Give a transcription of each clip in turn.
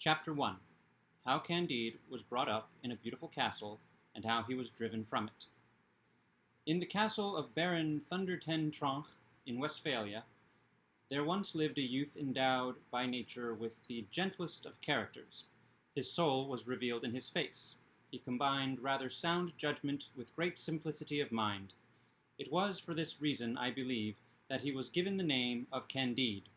Chapter 1. How Candide was brought up in a beautiful castle, and how he was driven from it. In the castle of Baron Thunder ten Tronckh in Westphalia, there once lived a youth endowed by nature with the gentlest of characters. His soul was revealed in his face. He combined rather sound judgment with great simplicity of mind. It was for this reason, I believe, that he was given the name of Candide.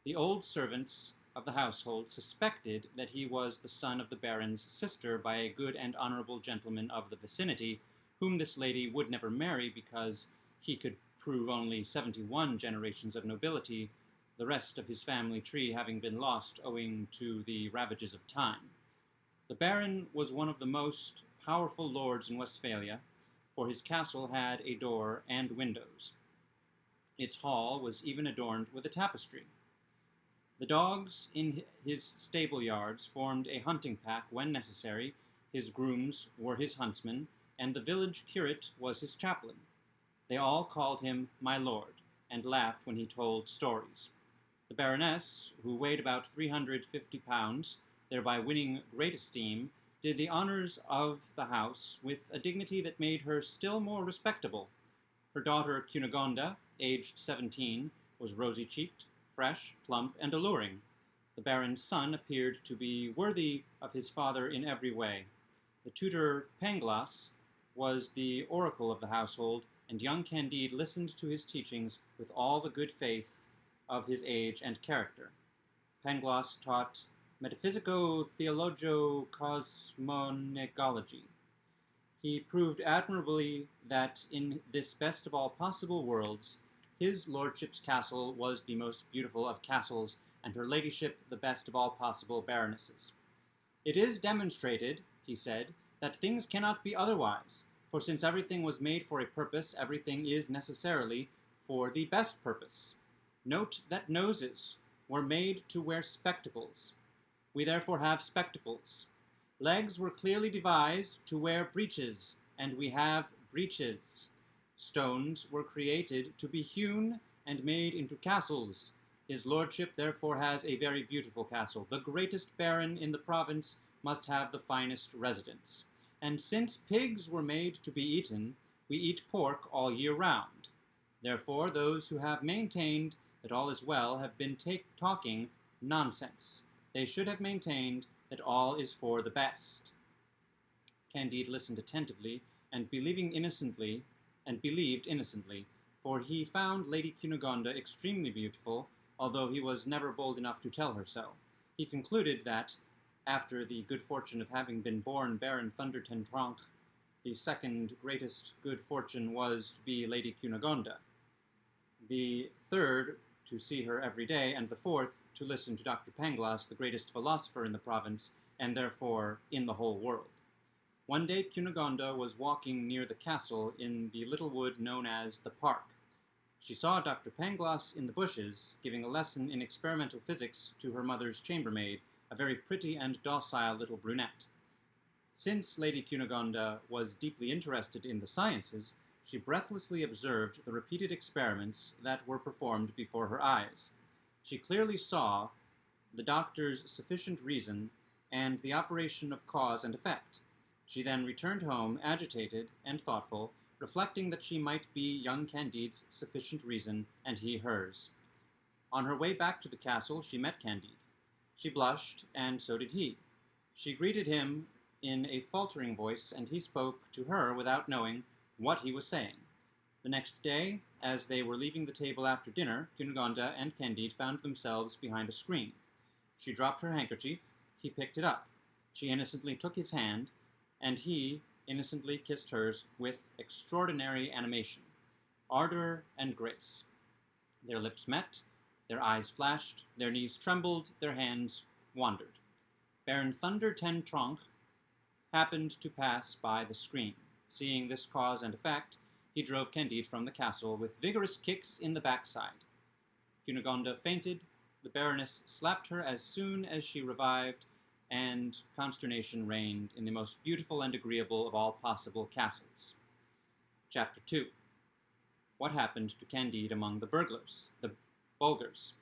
The old servants of the household suspected that he was the son of the baron's sister by a good and honorable gentleman of the vicinity, whom this lady would never marry because he could prove only 71 generations of nobility, the rest of his family tree having been lost owing to the ravages of time. The baron was one of the most powerful lords in Westphalia, for his castle had a door and windows. Its hall was even adorned with a tapestry. The dogs in his stable yards formed a hunting pack when necessary, his grooms were his huntsmen, and the village curate was his chaplain. They all called him my lord, and laughed when he told stories. The baroness, who weighed about 350 pounds, thereby winning great esteem, did the honors of the house with a dignity that made her still more respectable. Her daughter Cunegonde, aged 17, was rosy-cheeked, fresh, plump, and alluring. The baron's son appeared to be worthy of his father in every way. The tutor Pangloss was the oracle of the household, and young Candide listened to his teachings with all the good faith of his age and character. Pangloss taught metaphysico-theologio-cosmonegology. He proved admirably that in this best of all possible worlds, his lordship's castle was the most beautiful of castles, and her ladyship the best of all possible baronesses. It is demonstrated, he said, that things cannot be otherwise, for since everything was made for a purpose, everything is necessarily for the best purpose. Note that noses were made to wear spectacles. We therefore have spectacles. Legs were clearly devised to wear breeches, and we have breeches. Stones were created to be hewn and made into castles. His lordship therefore has a very beautiful castle. The greatest baron in the province must have the finest residence. And since pigs were made to be eaten, we eat pork all year round. Therefore those who have maintained that all is well have been talking nonsense. They should have maintained that all is for the best. Candide listened attentively, and believed innocently, for he found Lady Cunegonde extremely beautiful, although he was never bold enough to tell her so. He concluded that, after the good fortune of having been born Baron Thunder ten Tronckh, the second greatest good fortune was to be Lady Cunegonde, the third to see her every day, and the fourth to listen to Dr. Pangloss, the greatest philosopher in the province, and therefore in the whole world. One day Cunegonde was walking near the castle in the little wood known as the park. She saw Dr. Pangloss in the bushes, giving a lesson in experimental physics to her mother's chambermaid, a very pretty and docile little brunette. Since Lady Cunegonde was deeply interested in the sciences, she breathlessly observed the repeated experiments that were performed before her eyes. She clearly saw the doctor's sufficient reason and the operation of cause and effect. She then returned home, agitated and thoughtful, reflecting that she might be young Candide's sufficient reason, and he hers. On her way back to the castle, she met Candide. She blushed, and so did he. She greeted him in a faltering voice, and he spoke to her without knowing what he was saying. The next day, as they were leaving the table after dinner, Cunegonde and Candide found themselves behind a screen. She dropped her handkerchief. He picked it up. She innocently took his hand, and he innocently kissed hers with extraordinary animation, ardor, and grace. Their lips met, their eyes flashed, their knees trembled, their hands wandered. Baron Thunder ten Tronckh happened to pass by the screen. Seeing this cause and effect, he drove Candide from the castle with vigorous kicks in the backside. Cunegonde fainted, the baroness slapped her as soon as she revived, and consternation reigned in the most beautiful and agreeable of all possible castles. Chapter 2. What happened to Candide among the burglars, the Bulgars?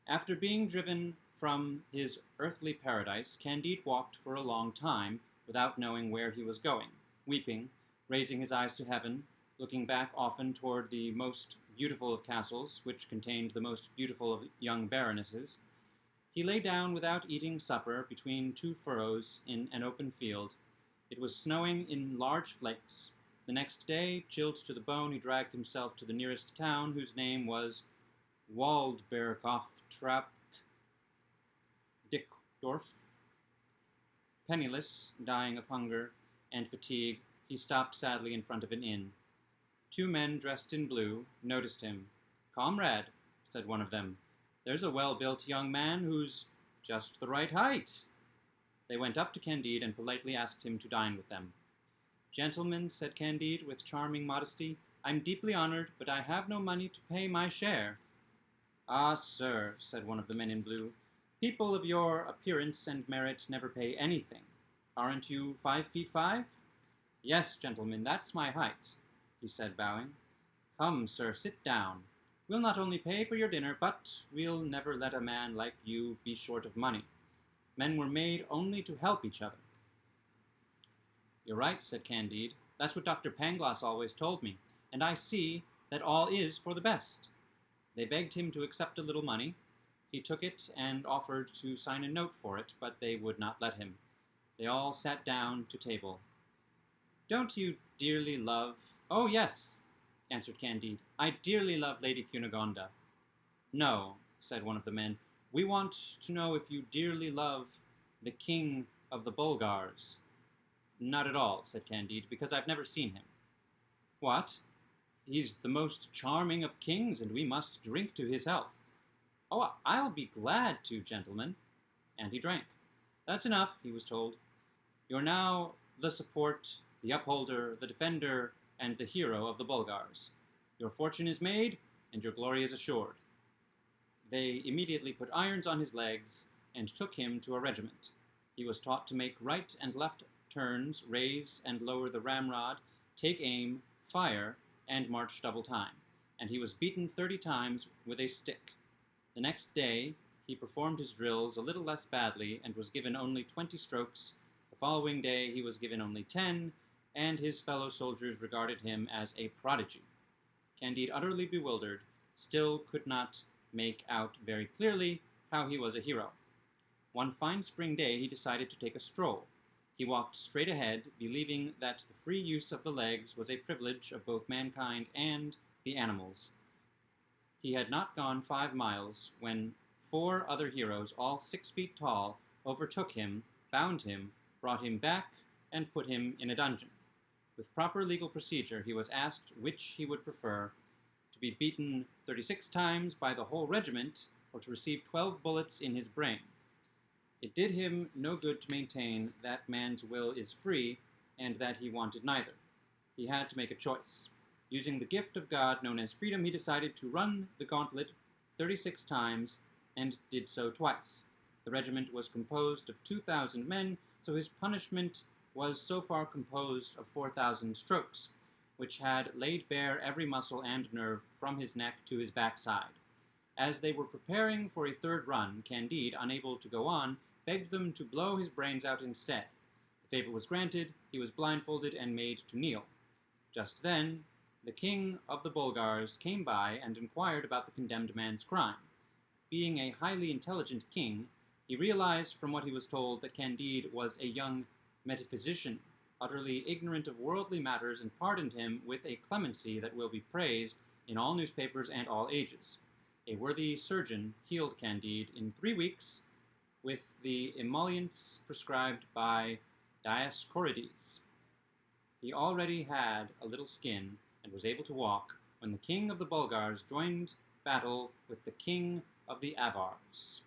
After being driven From his earthly paradise, Candide walked for a long time without knowing where he was going, weeping, raising his eyes to heaven, looking back often toward the most beautiful of castles, which contained the most beautiful of young baronesses. He lay down without eating supper between two furrows in an open field. It was snowing in large flakes. The next day, chilled to the bone, he dragged himself to the nearest town, whose name was Waldberghof Dickdorf. Penniless, dying of hunger and fatigue, he stopped sadly in front of an inn. Two men dressed in blue noticed him. "Comrade," said one of them, "there's a well-built young man who's just the right height." They went up to Candide and politely asked him to dine with them. "Gentlemen," said Candide with charming modesty, "I'm deeply honored, but I have no money to pay my share." "Ah, sir," said one of the men in blue, "people of your appearance and merit never pay anything. Aren't you 5 feet 5? "Yes, gentlemen, that's my height," he said, bowing. "Come, sir, sit down. We'll not only pay for your dinner, but we'll never let a man like you be short of money. Men were made only to help each other." "You're right," said Candide. "That's what Dr. Pangloss always told me, and I see that all is for the best." They begged him to accept a little money. He took it and offered to sign a note for it, but they would not let him. They all sat down to table. "Don't you dearly love—" "Oh, yes," answered Candide. "I dearly love Lady Cunegonde." "No," said one of the men. "We want to know if you dearly love the King of the Bulgars." "Not at all," said Candide, "because I've never seen him." "What? He's the most charming of kings, and we must drink to his health." "Oh, I'll be glad to, gentlemen." And he drank. "That's enough," he was told. "You're now the support, the upholder, the defender, and the hero of the Bulgars. Your fortune is made, and your glory is assured." They immediately put irons on his legs and took him to a regiment. He was taught to make right and left turns, raise and lower the ramrod, take aim, fire, and march double time, and he was beaten 30 times with a stick. The next day he performed his drills a little less badly and was given only 20 strokes. The following day he was given only 10, and his fellow soldiers regarded him as a prodigy. Candide, utterly bewildered, still could not make out very clearly how he was a hero. One fine spring day he decided to take a stroll. He walked straight ahead, believing that the free use of the legs was a privilege of both mankind and the animals. He had not gone 5 miles when 4 other heroes, all 6 feet tall, overtook him, bound him, brought him back, and put him in a dungeon. With proper legal procedure, he was asked which he would prefer, to be beaten 36 times by the whole regiment, or to receive 12 bullets in his brain. It did him no good to maintain that man's will is free, and that he wanted neither. He had to make a choice. Using the gift of God known as freedom, he decided to run the gauntlet 36 times, and did so twice. The regiment was composed of 2,000 men, so his punishment was so far composed of 4,000 strokes, which had laid bare every muscle and nerve from his neck to his backside. As they were preparing for a third run, Candide, unable to go on, begged them to blow his brains out instead. The favor was granted, he was blindfolded and made to kneel. Just then, the King of the Bulgars came by and inquired about the condemned man's crime. Being a highly intelligent king, he realized from what he was told that Candide was a young metaphysician, utterly ignorant of worldly matters, and pardoned him with a clemency that will be praised in all newspapers and all ages. A worthy surgeon healed Candide in 3 weeks with the emollients prescribed by Dioscorides. He already had a little skin and was able to walk when the King of the Bulgars joined battle with the King of the Avars.